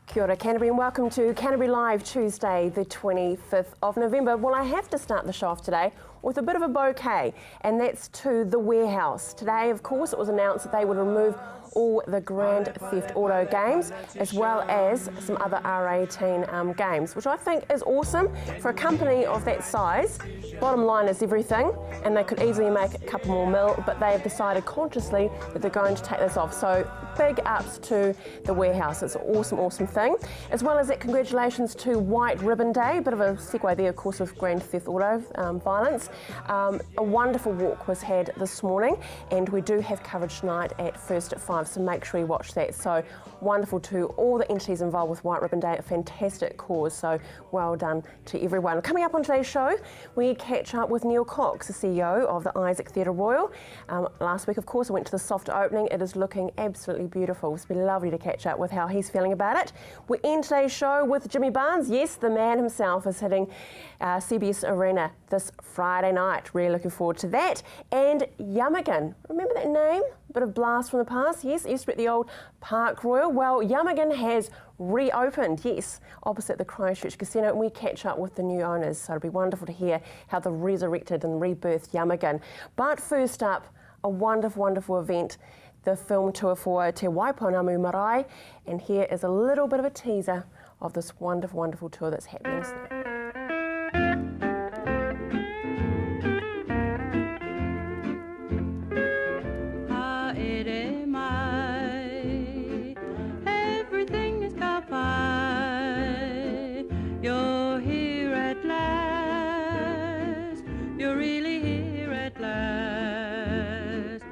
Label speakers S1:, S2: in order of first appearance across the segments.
S1: Kia ora Canterbury and welcome to Canterbury Live Tuesday the 25th of November. Well, I have to start the show off today with a bit of a bouquet, and that's to the Warehouse. Today, of course, it was announced that they would remove all the Grand Theft Auto games as well as some other R18 games, which I think is awesome for a company of that size. Bottom line is everything, and they could easily make a couple more mil, but they have decided consciously that they're going to take this off. So big ups to the Warehouse. It's an awesome, awesome thing. As well as that, congratulations to White Ribbon Day. Bit of a segue there, of course, with Grand Theft Auto violence. A wonderful walk was had this morning, and we do have coverage tonight at first at 5, so make sure you watch that. So wonderful to all the entities involved with White Ribbon Day, a fantastic cause, so well done to everyone. Coming up on today's show, we catch up with Neil Cox, the CEO of the Isaac Theatre Royal. Last week, of course, I went to the soft opening. It is looking absolutely beautiful. It's been lovely to catch up with how he's feeling about it. We end today's show with Jimmy Barnes. Yes, the man himself is hitting CBS Arena this Friday night. Really looking forward to that. And Yamagan, remember that name? A bit of blast from the past. Yes, it used to be at the old Park Royal. Well, Yamagan has reopened, yes, opposite the Christchurch Casino, and we catch up with the new owners. So it'll be wonderful to hear how they've resurrected and rebirthed Yamagan. But first up, a wonderful, wonderful event, the film tour for Te Waipounamu Marae, and here is a little bit of a teaser of this wonderful, wonderful tour that's happening.
S2: You're here at last, you're really here at last.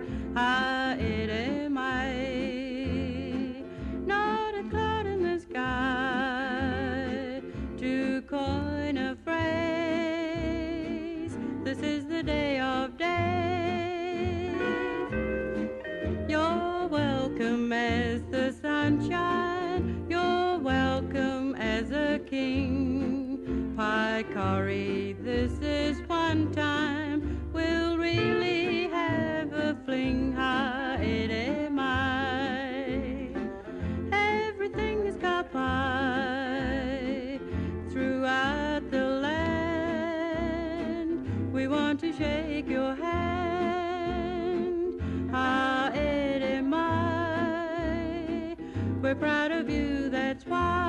S2: It am I, not a cloud in the sky, to coin a phrase, this is the day of days. You're welcome as the sunshine, you're welcome as a king. Paikari, this is one time we'll really have a fling. It am I. Everything is kapai throughout the land. We want to shake your hand. It am I. We're proud of you, that's why.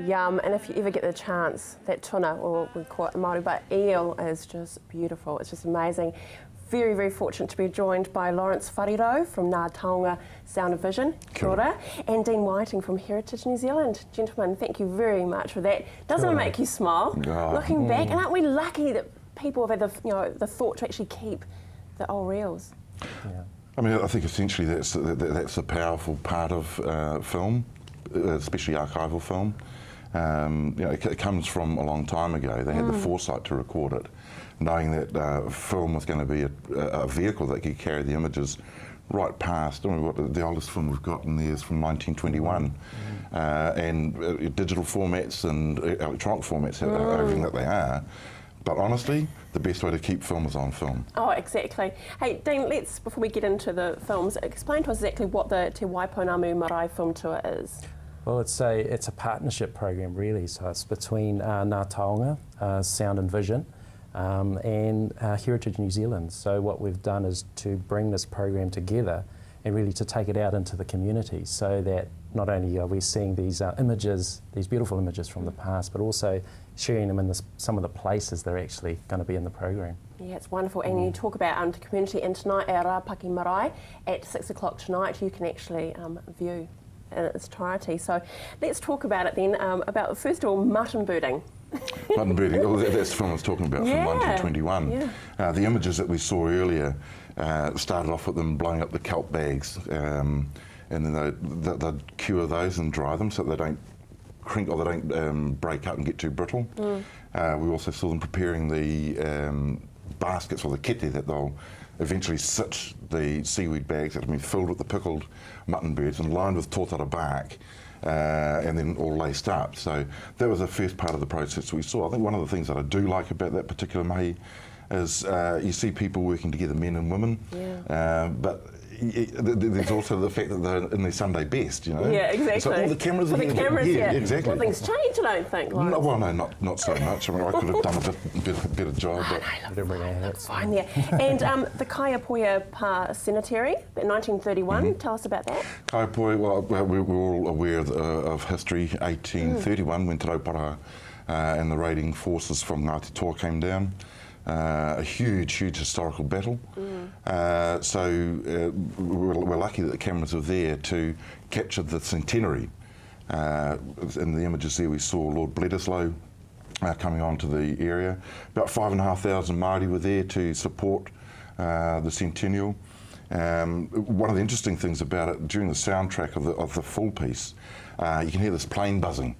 S1: Yum, and if you ever get the chance, that tuna, or we call it Māori, but eel is just beautiful. It's just amazing. Very, very fortunate to be joined by Lawrence Whariro from Ngā Taonga Sound of Vision, kia ora, and Dean Whiting from Heritage New Zealand. Gentlemen, thank you very much for that. Doesn't it make you smile? Looking back, and aren't we lucky that people have had the thought to actually keep the old reels?
S3: Yeah. I mean, I think essentially that's a powerful part of film, especially archival film. It comes from a long time ago. They had the foresight to record it, knowing that film was going to be a vehicle that could carry the images right past. I mean, the oldest film we've got in there is from 1921, and digital formats and electronic formats are everything that they are. But honestly, the best way to keep film is on film. Oh,
S1: exactly. Hey, Dean, before we get into the films, explain to us exactly what the Te Waipounamu Marae film tour is.
S3: Well, it's a partnership program, really. So it's between Ngā Taonga, Sound and Vision, and Heritage New Zealand. So what we've done is to bring this program together and really to take it out into the community, so that not only are we seeing these images, these beautiful images from the past, but also sharing them in some of the places they're actually going to be in the program.
S1: Yeah, it's wonderful. And you talk about the community, and tonight our Rapaki Marae at 6 o'clock tonight, you can actually view in its entirety. So let's talk about it then, about first of all, mutton birding.
S3: Mutton birding, oh, that's the film I was talking about from London 21.
S1: Yeah.
S3: The images that we saw earlier started off with them blowing up the kelp bags, and then they'd cure those and dry them so they don't crink or they don't break up and get too brittle. We also saw them preparing the baskets or the kete that they'll eventually sit the seaweed bags that have been filled with the pickled mutton birds and lined with tōtara bark, and then all laced up. So that was the first part of the process we saw. I think one of the things that I do like about that particular mahi is you see people working together, men and women, but there's also the fact that they're in their Sunday best, you know.
S1: Yeah, exactly.
S3: So all the cameras are
S1: the
S3: here.
S1: cameras,
S3: yeah, exactly.
S1: Well, things change, I don't think. Like.
S3: No, well, no, not so much. I mean, I could have done a better job. But
S1: Fine there. And the Kaiapoia Pa Cemetery in 1931, tell us about that.
S3: Kaiapoia, well, we're all aware of history. 1831, when Te Rauparaha and the raiding forces from Ngāti Toa came down. A huge historical battle. So we're lucky that the cameras are there to capture the centenary. In the images there we saw Lord Bledisloe coming onto the area. About 5,500 Māori were there to support the centennial. One of the interesting things about it, during the soundtrack of the full piece, you can hear this plane buzzing.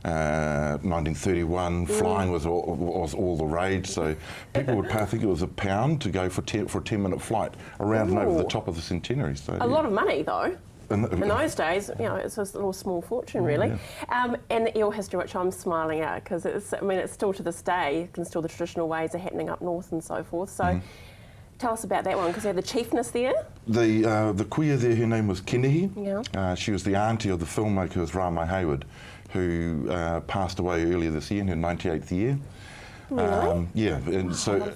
S3: 1931, flying was all the rage, so people would pay, I think it was £1 to go for a 10-minute flight around and over the top of the centenary. So
S1: a lot of money, though. In those days, you know, it's a little small fortune, really. And the eel history, which I'm smiling at, because it's still to this day, you can still the traditional ways are happening up north and so forth. So tell us about that one, because they had the chiefness there.
S3: The kuia there, her name was Kenehi.
S1: Yeah.
S3: She was the auntie of the filmmaker, was Rāmai Hayward, who passed away earlier this year in her 98th year.
S1: Really?
S3: Yeah, and so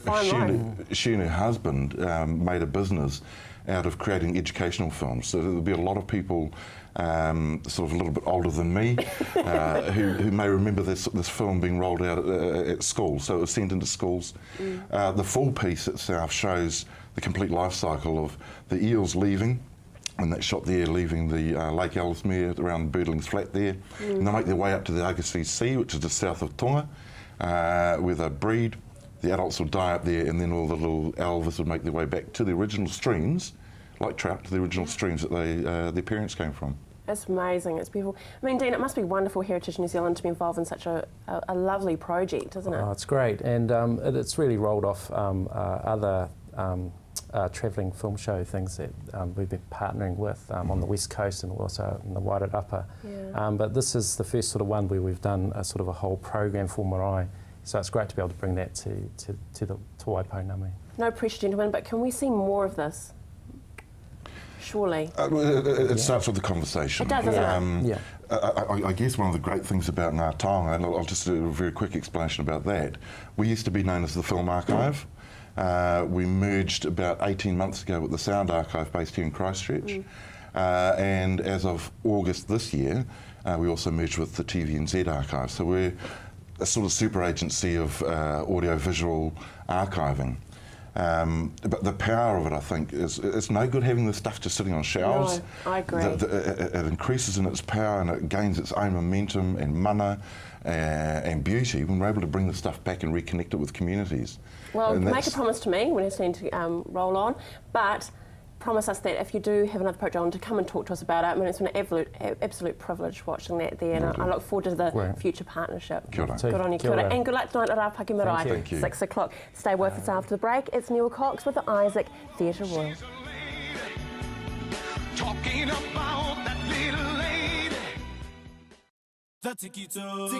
S3: she and her husband made a business out of creating educational films. So there'll be a lot of people sort of a little bit older than me who may remember this film being rolled out at schools. So it was sent into schools. The full piece itself shows the complete life cycle of the eels leaving, and that shot there leaving the Lake Ellesmere around Birdling's Flat there. And they make their way up to the Agassiz Sea, which is just south of Tonga, where they breed. The adults will die up there, and then all the little alvas would make their way back to the original streams, like trout, to the original streams that their parents came from.
S1: It's amazing, it's beautiful. I mean, Dean, it must be wonderful Heritage New Zealand to be involved in such a lovely project, isn't it?
S4: Oh, it's great, and it's really rolled off other travelling film show things that we've been partnering with on the West Coast and also in the Wairarapa.
S1: Yeah.
S4: But this is the first sort of one where we've done a sort of a whole program for marae. So it's great to be able to bring that to the Waipounami.
S1: No pressure, gentlemen, but can we see more of this? Surely.
S3: It starts with the conversation.
S1: It does, doesn't it?
S3: I guess one of the great things about Ngā Taonga, and I'll just do a very quick explanation about that, we used to be known as the Film Archive. We merged about 18 months ago with the Sound Archive based here in Christchurch. And as of August this year, we also merged with the TVNZ Archive. So we're a sort of super agency of audio-visual archiving. But the power of it, I think, is it's no good having this stuff just sitting on shelves.
S1: No, I agree.
S3: It increases in its power and it gains its own momentum and mana and beauty when we're able to bring the stuff back and reconnect it with communities.
S1: Well, make a promise to me when it's going to roll on, but promise us that if you do have another project on, to come and talk to us about it. I mean, it's been an absolute privilege watching that there, and I look forward to the future partnership.
S3: Kia ora.
S1: Good on you, kia ora. And good luck tonight at Rapaki Marae,
S3: Thank you.
S1: 6 o'clock. Stay with us after the break. It's Neil Cox with the Isaac Theatre Royal.
S5: Talking about that little lady. The Tiki-Tour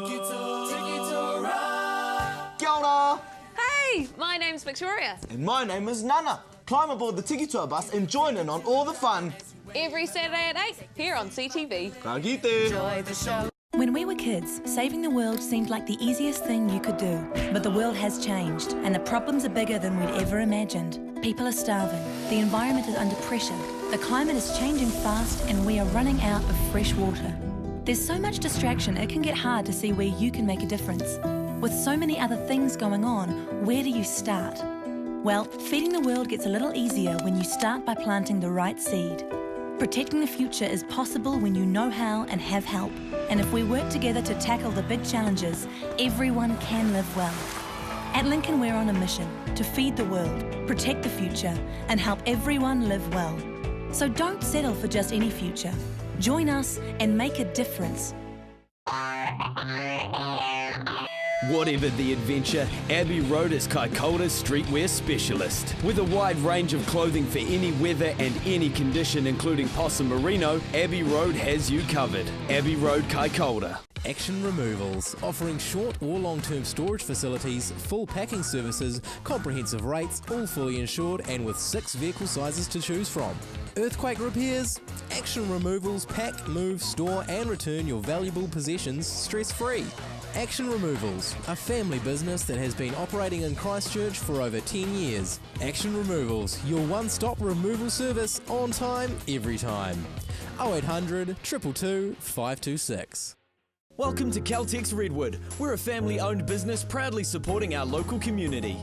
S5: ride.
S6: Kia ora!
S7: Hey, my name's Victoria.
S6: And my name is Nana. Climb aboard the Tiki Tour bus and join in on all the fun.
S7: Every Saturday at 8 here on CTV.
S6: Ka kite.
S8: When we were kids, saving the world seemed like the easiest thing you could do. But the world has changed, and the problems are bigger than we'd ever imagined. People are starving, the environment is under pressure, the climate is changing fast, and we are running out of fresh water. There's so much distraction, it can get hard to see where you can make a difference. With so many other things going on, where do you start? Well, feeding the world gets a little easier when you start by planting the right seed. Protecting the future is possible when you know how and have help. And if we work together to tackle the big challenges, everyone can live well. At Lincoln, we're on a mission to feed the world, protect the future, and help everyone live well. So don't settle for just any future. Join us and make a difference.
S9: Whatever the adventure, Abbey Road is Kaikoura's streetwear specialist. With a wide range of clothing for any weather and any condition, including possum merino, Abbey Road has you covered. Abbey Road Kaikoura.
S10: Action Removals, offering short or long-term storage facilities, full packing services, comprehensive rates, all fully insured and with 6 vehicle sizes to choose from. Earthquake repairs? Action Removals pack, move, store and return your valuable possessions stress-free. Action Removals, a family business that has been operating in Christchurch for over 10 years. Action Removals, your one-stop removal service on time, every time. 0800 222 526.
S9: Welcome to Caltex Redwood. We're a family-owned business proudly supporting our local community.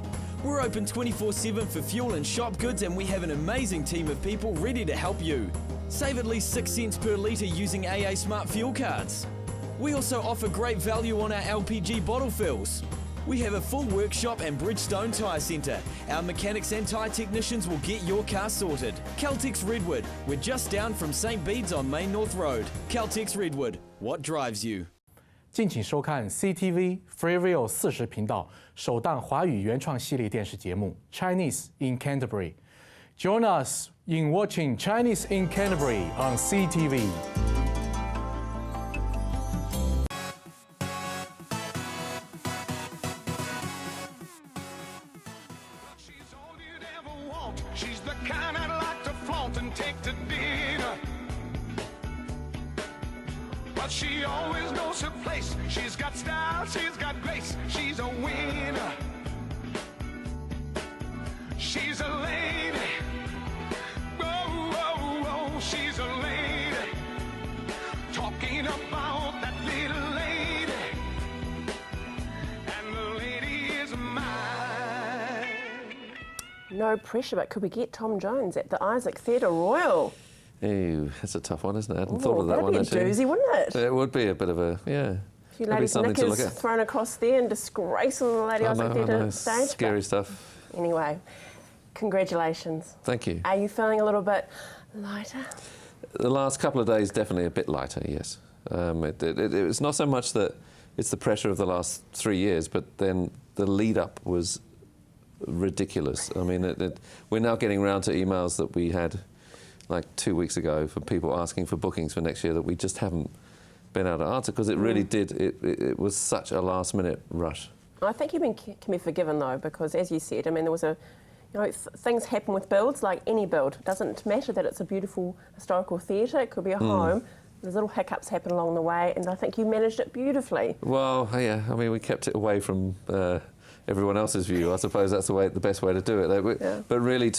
S9: We're open 24/7 for fuel and shop goods, and we have an amazing team of people ready to help you. Save at least 6 cents per litre using AA Smart Fuel cards. We also offer great value on our LPG bottle fills. We have a full workshop and Bridgestone Tyre Centre. Our mechanics and tyre technicians will get your car sorted. Caltex Redwood. We're just down from St Bede's on Main North Road. Caltex Redwood. What drives you?
S11: 敬请收看 CTV Freeview 40频道首档华语原创系列电视节目 Chinese in Canterbury. Join us in watching Chinese in Canterbury on CTV.
S5: She's all you'd ever want. She's the kind I'd like to flaunt and take to dinner. But she always knows her place. She's got style, she's got grace. She's a winner. She's a lady. Oh, oh, oh, she's a lady. Talking about that little lady. And the lady is mine.
S1: No pressure, but could we get Tom Jones at the Isaac Theatre Royal?
S12: Ooh, that's a tough one, isn't it? I hadn't thought of that one.
S1: That'd be a doozy, wouldn't it?
S12: It would be a bit of a, yeah.
S1: A few
S12: That'd be
S1: ladies'
S12: something to look
S1: knickers
S12: at.
S1: thrown across there and disgracing the Lady Isaac Theatre stage.
S12: Scary
S1: but
S12: stuff.
S1: Anyway, congratulations.
S12: Thank you.
S1: Are you feeling a little bit lighter?
S12: The last couple of days, definitely a bit lighter, yes. It's not so much that it's the pressure of the last 3 years, but then the lead up was ridiculous. I mean, we're now getting around to emails that we had like 2 weeks ago for people asking for bookings for next year that we just haven't been able to answer because it really it was such a last minute rush.
S1: I think you can be forgiven though, because as you said, I mean, there was things happen with builds like any build. It doesn't matter that it's a beautiful historical theatre, it could be a home. There's little hiccups happen along the way, and I think you managed it beautifully.
S12: Well, yeah, I mean, we kept it away from everyone else's view. I suppose that's the best way to do it. But really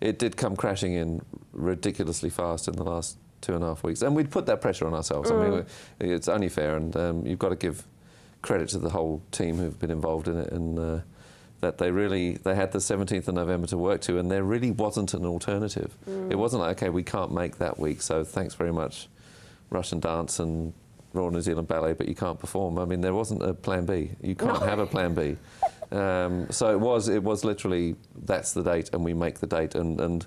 S12: it did come crashing in ridiculously fast in the last 2.5 weeks. And we'd put that pressure on ourselves. I mean, it's only fair, and you've got to give credit to the whole team who've been involved in it, and that they had the 17th of November to work to, and there really wasn't an alternative. It wasn't like, okay, we can't make that week, so thanks very much, Russian Dance and Royal New Zealand Ballet, but you can't perform. I mean, there wasn't a plan B. You can't have a plan B. So it was literally, that's the date, and we make the date. And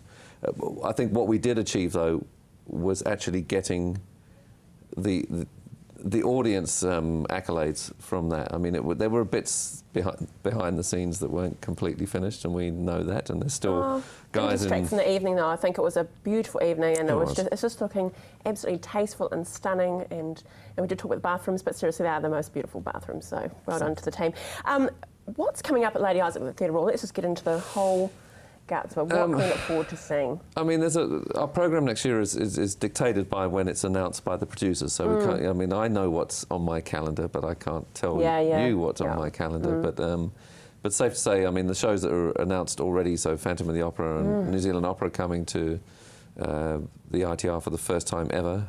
S12: I think what we did achieve, though, was actually getting the audience accolades from that. I mean, there were bits behind the scenes that weren't completely finished, and we know that, and there's still guys in
S1: the evening, though. I think it was a beautiful evening, and it's just looking absolutely tasteful and stunning, and we did talk about the bathrooms, but seriously, they are the most beautiful bathrooms, so well done to the team. What's coming up at Lady Isaac Theatre Royal? Let's just get into the whole guts, but what can we look forward to seeing?
S12: I mean, our programme next year is dictated by when it's announced by the producers, so we can't, I mean, I know what's on my calendar, but I can't tell you what's on my calendar. But safe to say, I mean, the shows that are announced already, so Phantom of the Opera and New Zealand Opera coming to the ITR for the first time ever.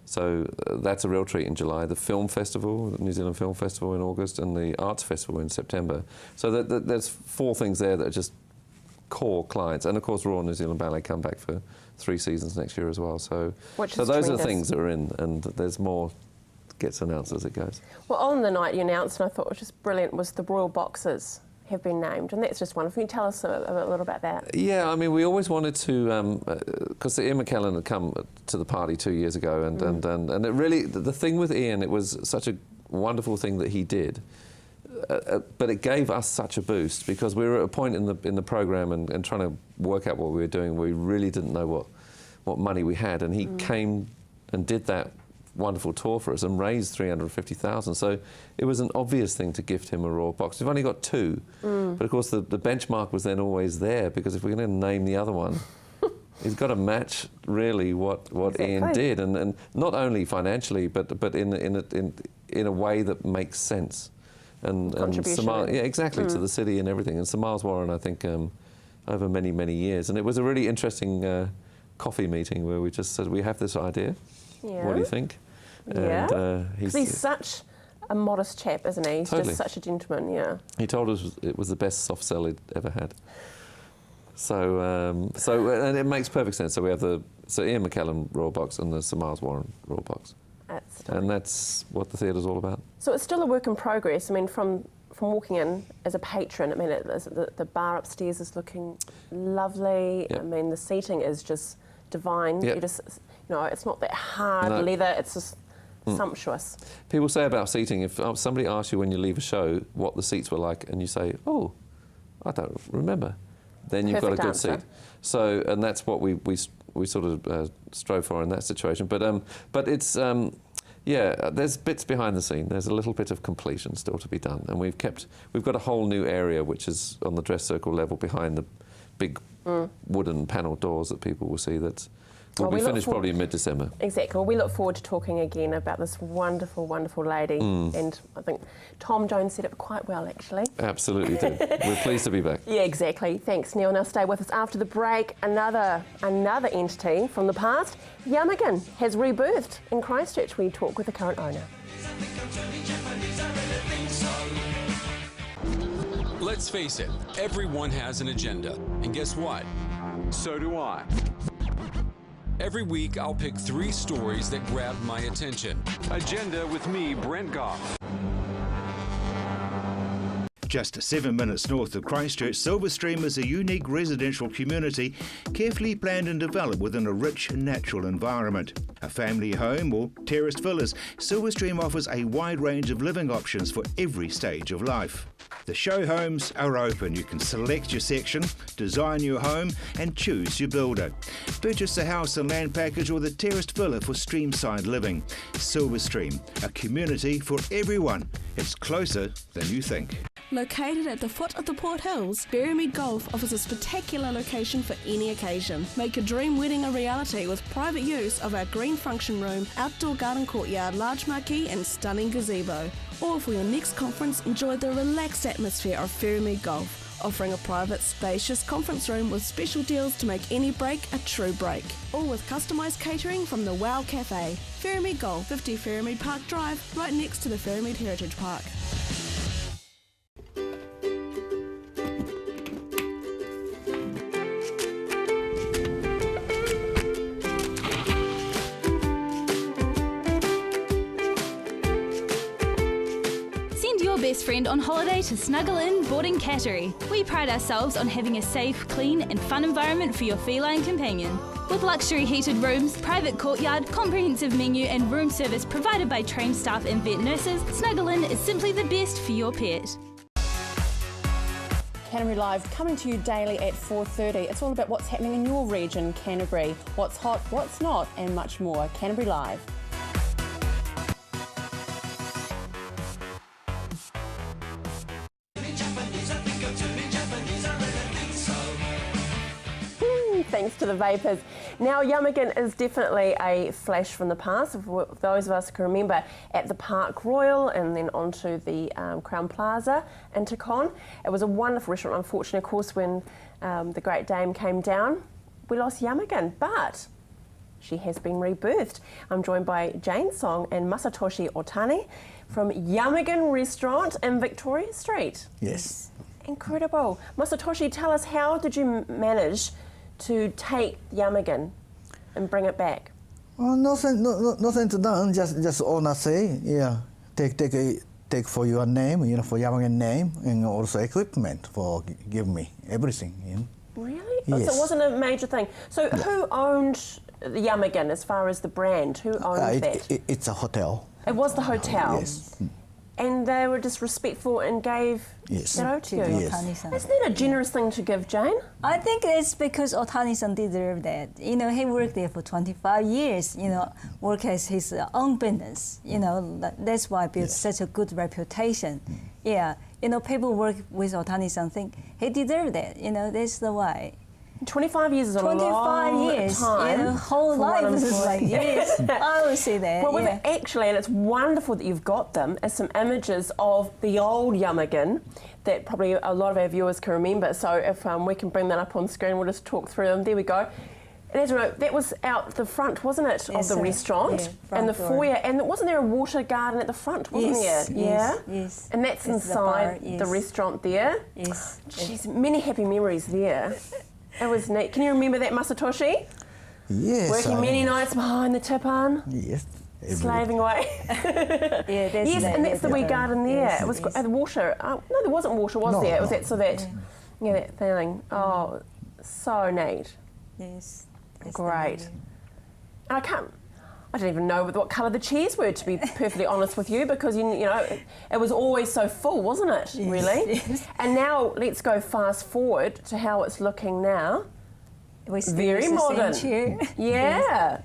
S12: So that's a real treat in July. The Film Festival, the New Zealand Film Festival in August, and the Arts Festival in September. So there's 4 things there that are just core clients. And of course, Royal New Zealand Ballet come back for 3 seasons next year as well. So
S1: Which
S12: so
S1: is
S12: those are the
S1: tremendous.
S12: things that are in, and there's more gets announced as it goes.
S1: Well, on the night you announced, and I thought was just brilliant, was the Royal Boxes have been named, and that's just wonderful. Can you tell us a little about that?
S12: Yeah, I mean, we always wanted to, because Ian McKellen had come to the party 2 years ago, and it really, the thing with Ian, it was such a wonderful thing that he did, but it gave us such a boost because we were at a point in the program and trying to work out what we were doing. We really didn't know what money we had, and he came and did that wonderful tour for us and raised 350,000. So it was an obvious thing to gift him a Royal Box. We've only got 2, but of course the benchmark was then always there, because if we're going to name the other one, he's got to match really what Ian did, and not only financially, but in a way that makes sense. And Samar, yeah, exactly, to the city and everything. And Sir Miles Warren, I think, over many, many years. And it was a really interesting coffee meeting where we just said, we have this idea.
S1: Yeah.
S12: What do you think?
S1: Yeah.
S12: And,
S1: he's such a modest chap, isn't he? He's just such a gentleman, yeah.
S12: He told us it was the best soft sell he'd ever had. So, and it makes perfect sense. So we have the Ian McKellen Royal Box and the Sir Miles Warren Royal Box. And that's what the theatre's all about.
S1: So it's still a work in progress. I mean, from walking in as a patron, I mean, the bar upstairs is looking lovely.
S12: Yep.
S1: I mean, the seating is just divine.
S12: Yep.
S1: You just, you know, it's not that hard leather. It's just sumptuous.
S12: People say about seating, if somebody asks you when you leave a show what the seats were like, and you say, "Oh, I don't remember," then you've got a good seat. So, and that's what we sort of strove for in that situation. But it's yeah, there's bits behind the scene. There's a little bit of completion still to be done, and we've got a whole new area which is on the dress circle level behind the big wooden panel doors that people will see. That will be finished probably in mid-December.
S1: Exactly. Well, we look forward to talking again about this wonderful, wonderful lady. And I think Tom Jones set it quite well, actually.
S12: Absolutely do. We're pleased to be back.
S1: Yeah, exactly. Thanks, Neil. Now stay with us after the break. Another entity from the past. Yamagan has rebirthed in Christchurch. We talk with the current owner.
S13: Let's face it, everyone has an agenda. And guess what? So do I. Every week, I'll pick 3 stories that grab my attention. Agenda with me, Brent Goff.
S14: Just 7 minutes north of Christchurch, Silverstream is a unique residential community carefully planned and developed within a rich natural environment. A family home or terraced villas, Silverstream offers a wide range of living options for every stage of life. The show homes are open. You can select your section, design your home and choose your builder. Purchase the house and land package or the terraced villa for streamside living. Silverstream, a community for everyone. It's closer than you think.
S15: Located at the foot of the Port Hills, Berrymead Golf offers a spectacular location for any occasion. Make a dream wedding a reality with private use of our green function room, outdoor garden courtyard, large marquee and stunning gazebo. Or for your next conference, enjoy the relaxed atmosphere of Berrymead Golf, offering a private, spacious conference room with special deals to make any break a true break. All with customised catering from the Wow Cafe. Berrymead Golf, 50 Berrymead Park Drive, right next to the Berrymead Heritage Park.
S16: Best friend on holiday to snuggle in boarding Canterbury. We pride ourselves on having a safe, clean and fun environment for your feline companion. With luxury heated rooms, private courtyard, comprehensive menu and room service provided by trained staff and vet nurses, Snuggle In is simply the best for your pet.
S1: Canterbury Live coming to you daily at 4:30. It's all about what's happening in your region, Canterbury, what's hot, what's not and much more. Canterbury Live. Thanks to the vapours. Now, Yamagan is definitely a flash from the past. For those of us who can remember, at the Park Royal and then onto the Crown Plaza in Takon. It was a wonderful restaurant. Unfortunately, of course, when the Great Dame came down, we lost Yamagan, but she has been rebirthed. I'm joined by Jane Song and Masatoshi Otani from Yamagan Restaurant in Victoria Street.
S17: Yes.
S1: Incredible. Masatoshi, tell us, how did you manage to take Yamagan and bring it back?
S17: Nothing to done. Just owner say, yeah, take for your name, for Yamagan name, and also equipment for give me everything.
S1: Really?
S17: Yes.
S1: So it wasn't a major thing. So who owned the Yamagan as far as the brand? Who owned that?
S17: It's a hotel.
S1: It was the hotel.
S17: Yes.
S1: And they were just respectful and gave that out to you.
S17: Yes.
S1: Isn't that a generous thing to give, Jane?
S18: I think it's because Otani-san deserved that. He worked there for 25 years, work as his own business. That's why he built such a good reputation. Yeah, people work with Otani-san think he deserved that. That's the way.
S1: 25 years is a long
S18: 25 years,
S1: time.
S18: whole life is like, yes, I always say that.
S1: Well, we've actually, and it's wonderful that you've got them, as some images of the old Yamagan that probably a lot of our viewers can remember. So if we can bring that up on screen, we'll just talk through them. There we go. And as you know, that was out the front, wasn't it, of the restaurant? And the foyer. And wasn't there a water garden at the front, wasn't there?
S18: Yes.
S1: And that's inside the restaurant there.
S18: Yes.
S1: Jeez, many happy memories there. It was neat. Can you remember that, Masatoshi?
S17: Yes.
S1: Working many nights behind the tip-on?
S17: Yes.
S1: Slaving away. Yes, and that's the wee garden there.
S18: Yes,
S1: it was the water. No, there wasn't water, was there? It was that, so that, that feeling. Oh, so neat.
S18: Yes.
S1: Great. And I don't even know what colour the chairs were, to be perfectly honest with you, because it was always so full, wasn't it?
S18: Yes,
S1: really.
S18: yes.
S1: And now let's go fast forward to how it's looking now. Very modern.
S18: Chair.
S1: Yeah.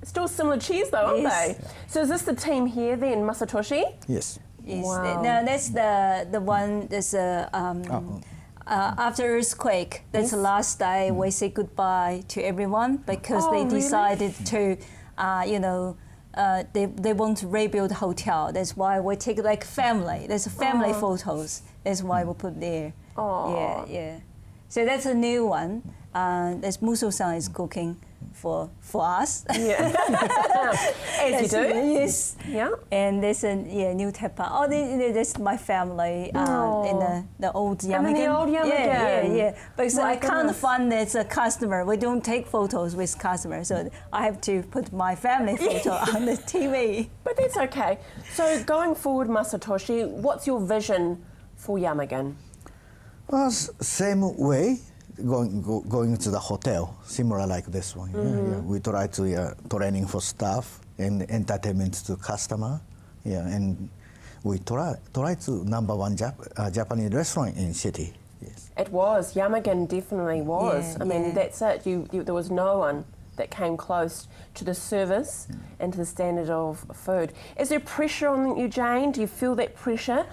S1: Still similar chairs though, aren't they? So is this the team here then, Masatoshi?
S17: Yes.
S18: Yes.
S1: Wow.
S18: No, that's the one. That's after earthquake. That's the last day we say goodbye to everyone because they decided to. They want to rebuild the hotel. That's why we take like family. There's family photos. That's why we put there.
S1: Oh.
S18: Yeah. So that's a new one. That's Muso-san is cooking for us.
S1: Yeah. As you do.
S18: Yes.
S1: Yeah.
S18: And there's a new tapa. Oh, that's my family in the old Yamagan.
S1: And the old Yamagan.
S18: Yeah. Because
S1: My
S18: I can't
S1: goodness.
S18: find that's a customer. We don't take photos with customers, so I have to put my family photo on the TV.
S1: But that's okay. So going forward, Masatoshi, what's your vision for Yamagan?
S17: Same way. Going to the hotel, similar like this one. We try to training for staff and entertainment to customer. And we try to #1 Japanese restaurant in city. Yes.
S1: It was. Yamagan definitely was. I mean, that's it. There was no one that came close to the service and to the standard of food. Is there pressure on you, Jane? Do you feel that pressure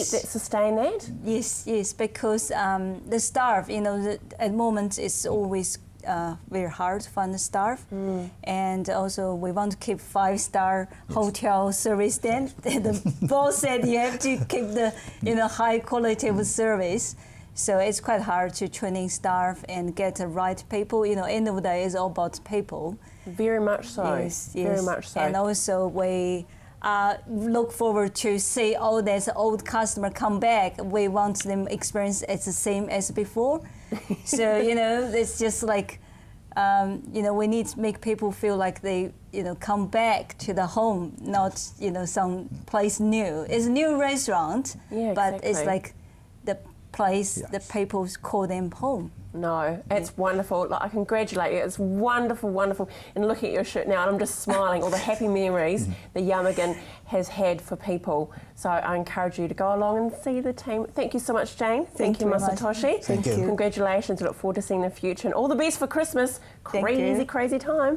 S1: sustain that?
S18: Yes, because the staff, at the moment, it's always very hard to find the staff. And also, we want to keep 5-star hotel service then. The boss said you have to keep the high quality of service. So it's quite hard to training staff and get the right people. End of the day, it's all about people.
S1: Very much so.
S18: Yes.
S1: Very much so.
S18: And also we look forward to see all these old customer come back. We want them experience it's the same as before. So it's just like we need to make people feel like they come back to the home, not some place new. It's a new restaurant, but it's like the place that people call them home.
S1: No, it's wonderful. I congratulate you. It's wonderful, wonderful. And looking at your shirt now, and I'm just smiling, all the happy memories that Yamagan has had for people. So I encourage you to go along and see the team. Thank you so much, Jane. Thank you, Masatoshi.
S17: Thank you.
S1: Congratulations. I look forward to seeing the future. And all the best for Christmas. Crazy time.